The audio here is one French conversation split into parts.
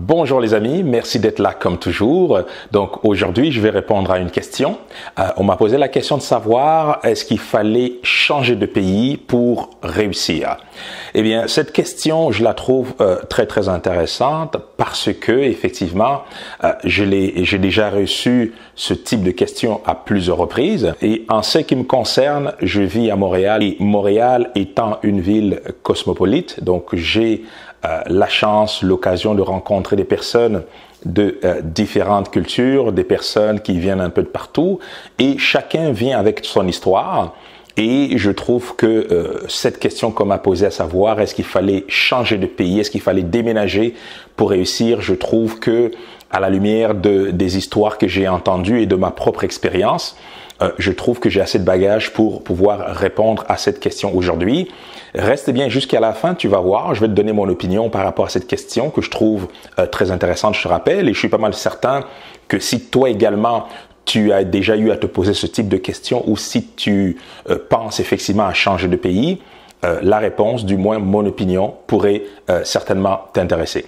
Bonjour les amis, merci d'être là comme toujours. Donc aujourd'hui, je vais répondre à une question. On m'a posé la question de savoir est-ce qu'il fallait changer de pays pour réussir. Eh bien, cette question, je la trouve très intéressante parce que effectivement, j'ai déjà reçu ce type de question à plusieurs reprises. Et en ce qui me concerne, je vis à Montréal et Montréal étant une ville cosmopolite, donc j'ai la chance, l'occasion de rencontrer des personnes de différentes cultures, des personnes qui viennent un peu de partout et chacun vient avec son histoire. Et je trouve que cette question qu'on m'a posée, à savoir est-ce qu'il fallait changer de pays, est-ce qu'il fallait déménager pour réussir, je trouve que à la lumière des histoires que j'ai entendues et de ma propre expérience, je trouve que j'ai assez de bagages pour pouvoir répondre à cette question aujourd'hui. Reste bien jusqu'à la fin, tu vas voir, je vais te donner mon opinion par rapport à cette question que je trouve très intéressante, je te rappelle, et je suis pas mal certain que si toi également, tu as déjà eu à te poser ce type de questions ou si tu penses effectivement à changer de pays, la réponse, du moins mon opinion, pourrait certainement t'intéresser.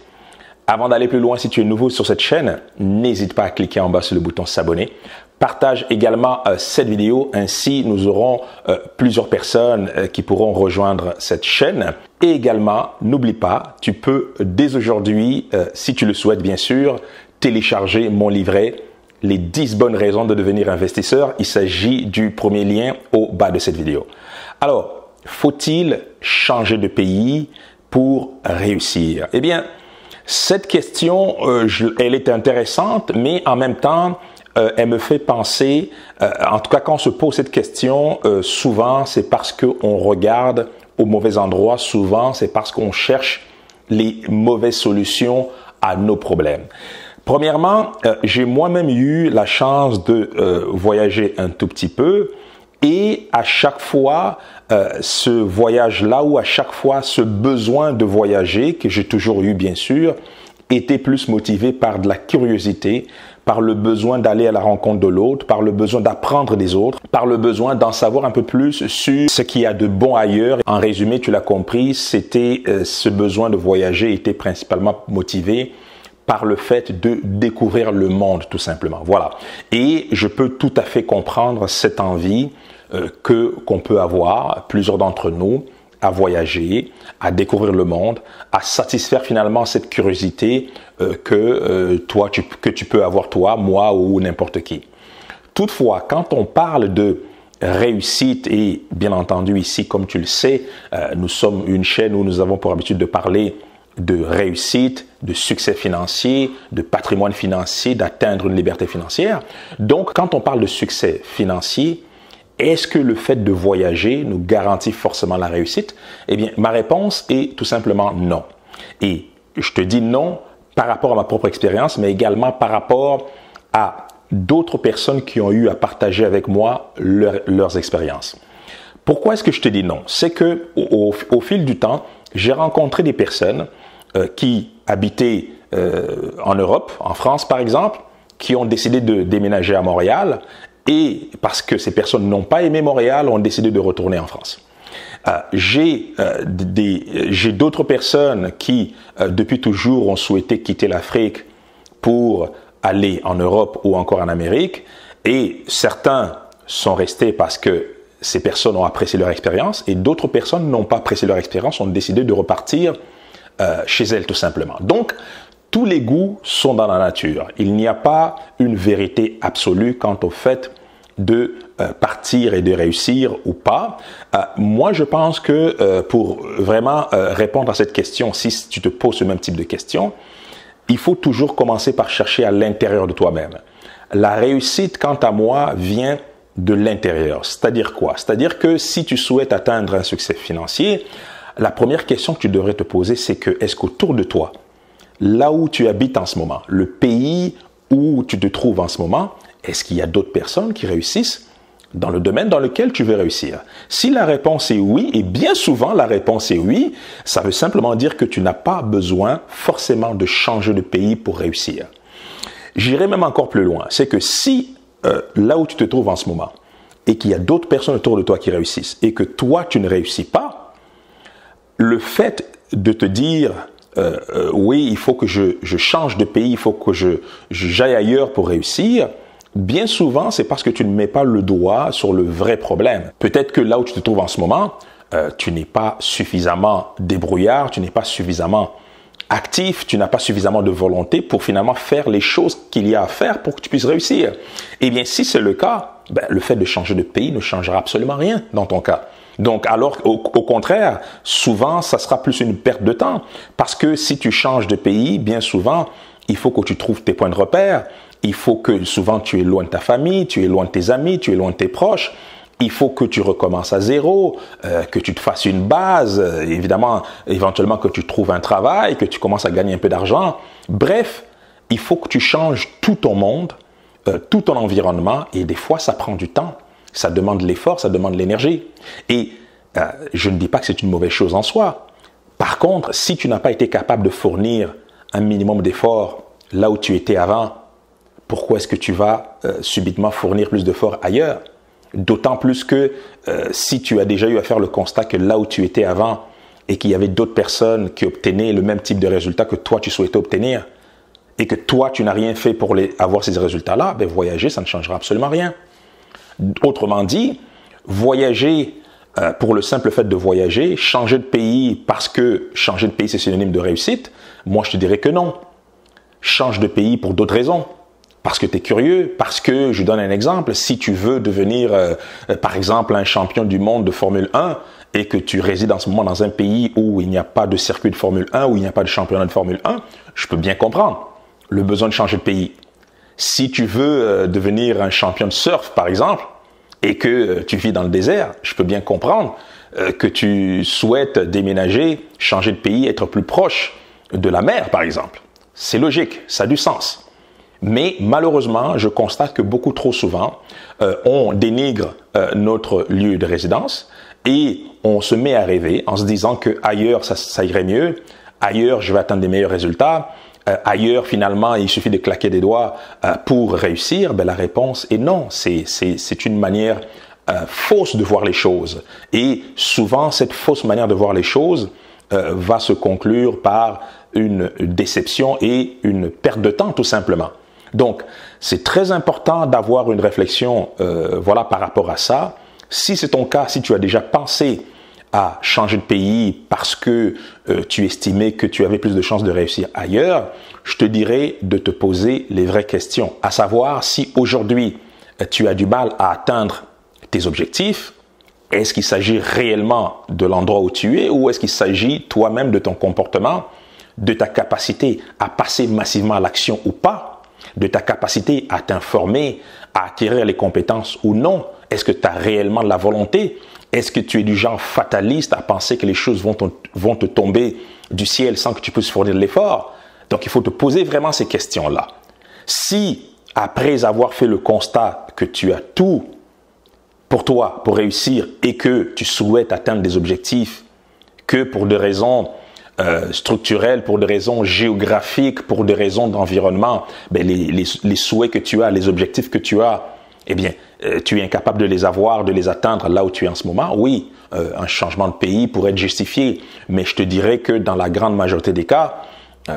Avant d'aller plus loin, si tu es nouveau sur cette chaîne, n'hésite pas à cliquer en bas sur le bouton s'abonner. Partage également cette vidéo, ainsi nous aurons plusieurs personnes qui pourront rejoindre cette chaîne. Et également, n'oublie pas, tu peux dès aujourd'hui, si tu le souhaites bien sûr, télécharger mon livret « Les 10 bonnes raisons de devenir investisseur ». Il s'agit du premier lien au bas de cette vidéo. Alors, faut-il changer de pays pour réussir? Eh bien, cette question, elle est intéressante, mais en même temps, elle me fait penser, en tout cas quand on se pose cette question, souvent c'est parce qu'on regarde au mauvais endroit, souvent c'est parce qu'on cherche les mauvaises solutions à nos problèmes. Premièrement, j'ai moi-même eu la chance de voyager un tout petit peu et à chaque fois, ce voyage-là ou à chaque fois ce besoin de voyager que j'ai toujours eu bien sûr, était plus motivé par de la curiosité, par le besoin d'aller à la rencontre de l'autre, par le besoin d'apprendre des autres, par le besoin d'en savoir un peu plus sur ce qu'il y a de bon ailleurs. En résumé, tu l'as compris, c'était ce besoin de voyager était principalement motivé par le fait de découvrir le monde tout simplement. Voilà. Et je peux tout à fait comprendre cette envie qu'on peut avoir, plusieurs d'entre nous, à voyager, à découvrir le monde, à satisfaire finalement cette curiosité que tu peux avoir toi, moi ou n'importe qui. Toutefois, quand on parle de réussite et bien entendu ici, comme tu le sais, nous sommes une chaîne où nous avons pour habitude de parler de réussite, de succès financier, de patrimoine financier, d'atteindre une liberté financière. Donc, quand on parle de succès financier, est-ce que le fait de voyager nous garantit forcément la réussite? Eh bien, ma réponse est tout simplement non. Et je te dis non par rapport à ma propre expérience, mais également par rapport à d'autres personnes qui ont eu à partager avec moi leurs expériences. Pourquoi est-ce que je te dis non? C'est que au fil du temps, j'ai rencontré des personnes qui habitaient en Europe, en France par exemple, qui ont décidé de déménager à Montréal et parce que ces personnes n'ont pas aimé Montréal, ont décidé de retourner en France. J'ai d'autres personnes qui, depuis toujours, ont souhaité quitter l'Afrique pour aller en Europe ou encore en Amérique. Et certains sont restés parce que ces personnes ont apprécié leur expérience et d'autres personnes n'ont pas apprécié leur expérience, ont décidé de repartir chez elles tout simplement. Donc, tous les goûts sont dans la nature. Il n'y a pas une vérité absolue quant au fait de partir et de réussir ou pas. Moi, je pense que pour vraiment répondre à cette question, si tu te poses ce même type de question, il faut toujours commencer par chercher à l'intérieur de toi-même. La réussite, quant à moi, vient de l'intérieur. C'est-à-dire quoi? C'est-à-dire que si tu souhaites atteindre un succès financier, la première question que tu devrais te poser, c'est que est-ce qu'autour de toi, là où tu habites en ce moment, le pays où tu te trouves en ce moment, est-ce qu'il y a d'autres personnes qui réussissent dans le domaine dans lequel tu veux réussir? Si la réponse est oui, et bien souvent la réponse est oui, ça veut simplement dire que tu n'as pas besoin forcément de changer de pays pour réussir. J'irai même encore plus loin, c'est que si là où tu te trouves en ce moment, et qu'il y a d'autres personnes autour de toi qui réussissent, et que toi tu ne réussis pas, le fait de te dire oui, il faut que je change de pays, il faut que j'aille ailleurs pour réussir, bien souvent, c'est parce que tu ne mets pas le doigt sur le vrai problème. Peut-être que là où tu te trouves en ce moment, tu n'es pas suffisamment débrouillard, tu n'es pas suffisamment actif, tu n'as pas suffisamment de volonté pour finalement faire les choses qu'il y a à faire pour que tu puisses réussir. Eh bien, si c'est le cas, ben, le fait de changer de pays ne changera absolument rien dans ton cas. Donc, alors, au contraire, souvent, ça sera plus une perte de temps. Parce que si tu changes de pays, bien souvent, il faut que tu trouves tes points de repère. Il faut que souvent tu es loin de ta famille, tu es loin de tes amis, tu es loin de tes proches. Il faut que tu recommences à zéro, que tu te fasses une base, évidemment, éventuellement que tu trouves un travail, que tu commences à gagner un peu d'argent. Bref, il faut que tu changes tout ton monde, tout ton environnement, et des fois, ça prend du temps. Ça demande de l'effort, ça demande de l'énergie. Et je ne dis pas que c'est une mauvaise chose en soi. Par contre, si tu n'as pas été capable de fournir un minimum d'effort là où tu étais avant, pourquoi est-ce que tu vas subitement fournir plus d'efforts ailleurs? D'autant plus que si tu as déjà eu à faire le constat que là où tu étais avant et qu'il y avait d'autres personnes qui obtenaient le même type de résultats que toi tu souhaitais obtenir et que toi tu n'as rien fait pour avoir ces résultats-là, ben voyager, ça ne changera absolument rien. Autrement dit, voyager pour le simple fait de voyager, changer de pays parce que changer de pays c'est synonyme de réussite, moi je te dirais que non. Change de pays pour d'autres raisons. Parce que tu es curieux, parce que, je donne un exemple, si tu veux devenir, par exemple, un champion du monde de Formule 1 et que tu résides en ce moment dans un pays où il n'y a pas de circuit de Formule 1, où il n'y a pas de championnat de Formule 1, je peux bien comprendre le besoin de changer de pays. Si tu veux devenir un champion de surf, par exemple, et que tu vis dans le désert, je peux bien comprendre que tu souhaites déménager, changer de pays, être plus proche de la mer, par exemple. C'est logique, ça a du sens. Mais malheureusement, je constate que beaucoup trop souvent, on dénigre notre lieu de résidence et on se met à rêver en se disant que ailleurs ça irait mieux, ailleurs je vais atteindre des meilleurs résultats, ailleurs finalement il suffit de claquer des doigts pour réussir. Ben, la réponse est non, c'est une manière fausse de voir les choses. Et souvent, cette fausse manière de voir les choses va se conclure par une déception et une perte de temps tout simplement. Donc, c'est très important d'avoir une réflexion voilà, par rapport à ça. Si c'est ton cas, si tu as déjà pensé à changer de pays parce que tu estimais que tu avais plus de chances de réussir ailleurs, je te dirais de te poser les vraies questions, à savoir si aujourd'hui tu as du mal à atteindre tes objectifs, est-ce qu'il s'agit réellement de l'endroit où tu es ou est-ce qu'il s'agit toi-même de ton comportement, de ta capacité à passer massivement à l'action ou pas, de ta capacité à t'informer, à acquérir les compétences ou non? Est-ce que tu as réellement de la volonté? Est-ce que tu es du genre fataliste à penser que les choses vont te tomber du ciel sans que tu puisses fournir de l'effort? Donc, il faut te poser vraiment ces questions-là. Si, après avoir fait le constat que tu as tout pour toi, pour réussir, et que tu souhaites atteindre des objectifs, que pour des raisons structurelles, pour des raisons géographiques, pour des raisons d'environnement, ben les souhaits que tu as, les objectifs que tu as, eh bien, tu es incapable de les avoir, de les atteindre là où tu es en ce moment. Oui, un changement de pays pourrait être justifié, mais je te dirais que dans la grande majorité des cas,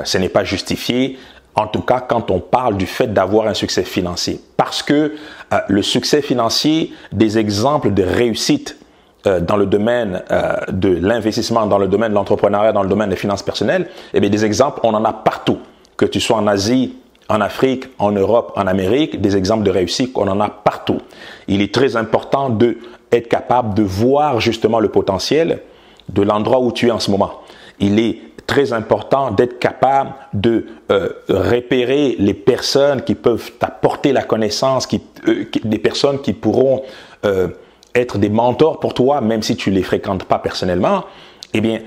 ce n'est pas justifié, en tout cas quand on parle du fait d'avoir un succès financier. Parce que le succès financier, des exemples de réussite dans le domaine de l'investissement, dans le domaine de l'entrepreneuriat, dans le domaine des finances personnelles, eh bien, des exemples, on en a partout. Que tu sois en Asie, en Afrique, en Europe, en Amérique, des exemples de réussite, on en a partout. Il est très important d'être capable de voir justement le potentiel de l'endroit où tu es en ce moment. Il est très important d'être capable de repérer les personnes qui peuvent t'apporter la connaissance, des personnes qui pourront être des mentors pour toi, même si tu ne les fréquentes pas personnellement. Eh bien,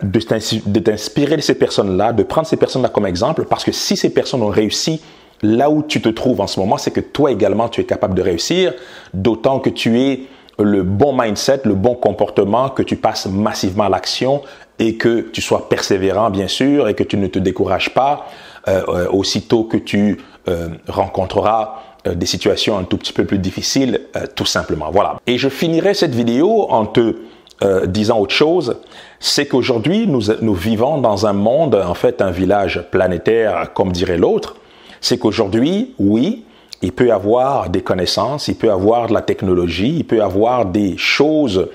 de t'inspirer de ces personnes-là, de prendre ces personnes-là comme exemple, parce que si ces personnes ont réussi là où tu te trouves en ce moment, c'est que toi également, tu es capable de réussir, d'autant que tu es le bon mindset, le bon comportement, que tu passes massivement à l'action et que tu sois persévérant, bien sûr, et que tu ne te décourages pas aussitôt que tu rencontreras des situations un tout petit peu plus difficiles, tout simplement. Voilà. Et je finirai cette vidéo en te disant autre chose, c'est qu'aujourd'hui, nous vivons dans un monde, en fait, un village planétaire, comme dirait l'autre. C'est qu'aujourd'hui, oui, il peut y avoir des connaissances, il peut y avoir de la technologie, il peut y avoir des choses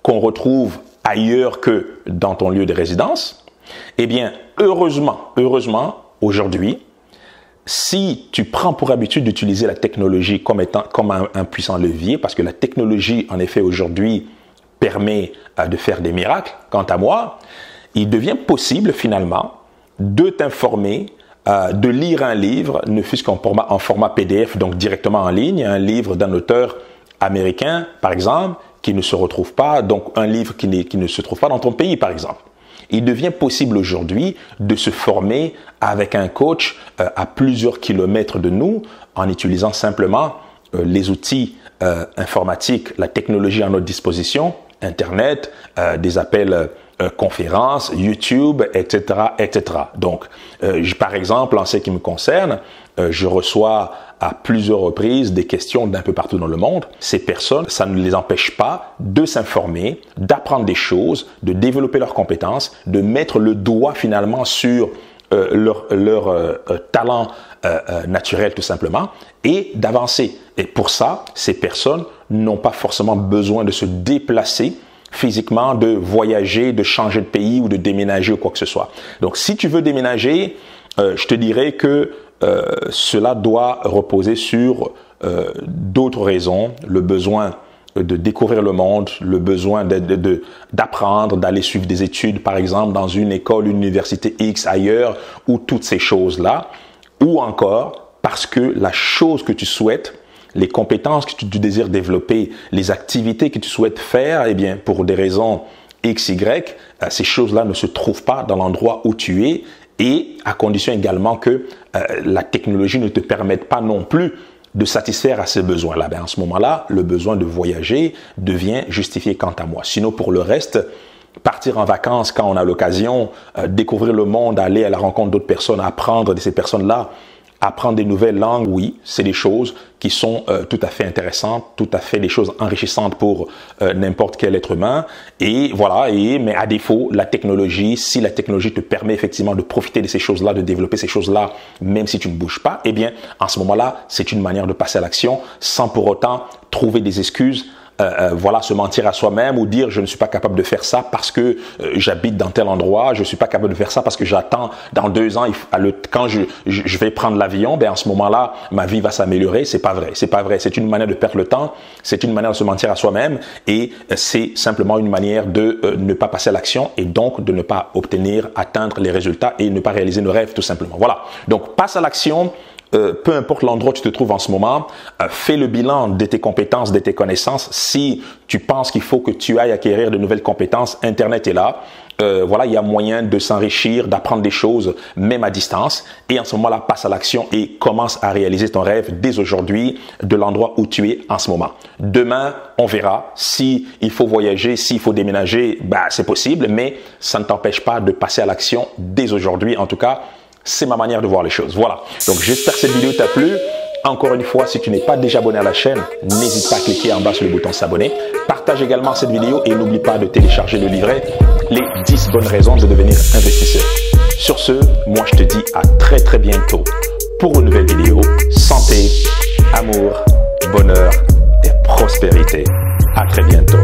qu'on retrouve ailleurs que dans ton lieu de résidence. Eh bien, heureusement, aujourd'hui, si tu prends pour habitude d'utiliser la technologie comme un puissant levier, parce que la technologie, en effet, aujourd'hui, permet de faire des miracles, quant à moi, il devient possible, finalement, de t'informer, de lire un livre, ne fût-ce qu'en format PDF, donc directement en ligne, un livre d'un auteur américain, par exemple, qui ne se retrouve pas, donc un livre qui ne se trouve pas dans ton pays, par exemple. Il devient possible aujourd'hui de se former avec un coach à plusieurs kilomètres de nous en utilisant simplement les outils informatiques, la technologie à notre disposition, Internet, des appels conférences, YouTube, etc., etc. Donc, par exemple, en ce qui me concerne, je reçois à plusieurs reprises des questions d'un peu partout dans le monde. Ces personnes, ça ne les empêche pas de s'informer, d'apprendre des choses, de développer leurs compétences, de mettre le doigt finalement sur leur talent naturel tout simplement et d'avancer. Et pour ça, ces personnes n'ont pas forcément besoin de se déplacer physiquement, de voyager, de changer de pays ou de déménager ou quoi que ce soit. Donc, si tu veux déménager, je te dirais que cela doit reposer sur d'autres raisons, le besoin de découvrir le monde, le besoin d'apprendre, d'aller suivre des études, par exemple, dans une école, une université X ailleurs, ou toutes ces choses-là, ou encore parce que la chose que tu souhaites, les compétences que tu désires développer, les activités que tu souhaites faire, eh bien, pour des raisons X, Y, ces choses-là ne se trouvent pas dans l'endroit où tu es et à condition également que la technologie ne te permette pas non plus de satisfaire à ces besoins-là. Ben, en ce moment-là, le besoin de voyager devient justifié quant à moi. Sinon, pour le reste, partir en vacances quand on a l'occasion, découvrir le monde, aller à la rencontre d'autres personnes, apprendre de ces personnes-là, apprendre des nouvelles langues, oui, c'est des choses qui sont tout à fait intéressantes, tout à fait des choses enrichissantes pour n'importe quel être humain. Et voilà, mais à défaut, la technologie, si la technologie te permet effectivement de profiter de ces choses-là, de développer ces choses-là, même si tu ne bouges pas, eh bien, en ce moment-là, c'est une manière de passer à l'action sans pour autant trouver des excuses. Voilà, se mentir à soi-même ou dire je ne suis pas capable de faire ça parce que j'habite dans tel endroit, je ne suis pas capable de faire ça parce que j'attends dans 2 ans, quand je vais prendre l'avion, ben en ce moment-là, ma vie va s'améliorer. C'est pas vrai, c'est pas vrai. C'est une manière de perdre le temps, c'est une manière de se mentir à soi-même et c'est simplement une manière de ne pas passer à l'action et donc de ne pas atteindre les résultats et ne pas réaliser nos rêves tout simplement. Voilà, donc passe à l'action. Peu importe l'endroit où tu te trouves en ce moment, fais le bilan de tes compétences, de tes connaissances. Si tu penses qu'il faut que tu ailles acquérir de nouvelles compétences, Internet est là. Voilà, il y a moyen de s'enrichir, d'apprendre des choses, même à distance. Et en ce moment-là, passe à l'action et commence à réaliser ton rêve dès aujourd'hui de l'endroit où tu es en ce moment. Demain, on verra. Si il faut voyager, s'il faut déménager, bah, c'est possible, mais ça ne t'empêche pas de passer à l'action dès aujourd'hui. En tout cas, c'est ma manière de voir les choses. Voilà. Donc, j'espère que cette vidéo t'a plu. Encore une fois, si tu n'es pas déjà abonné à la chaîne, n'hésite pas à cliquer en bas sur le bouton s'abonner. Partage également cette vidéo et n'oublie pas de télécharger le livret Les 10 bonnes raisons de devenir investisseur. Sur ce, moi je te dis à très très bientôt pour une nouvelle vidéo. Santé, amour, bonheur et prospérité. À très bientôt.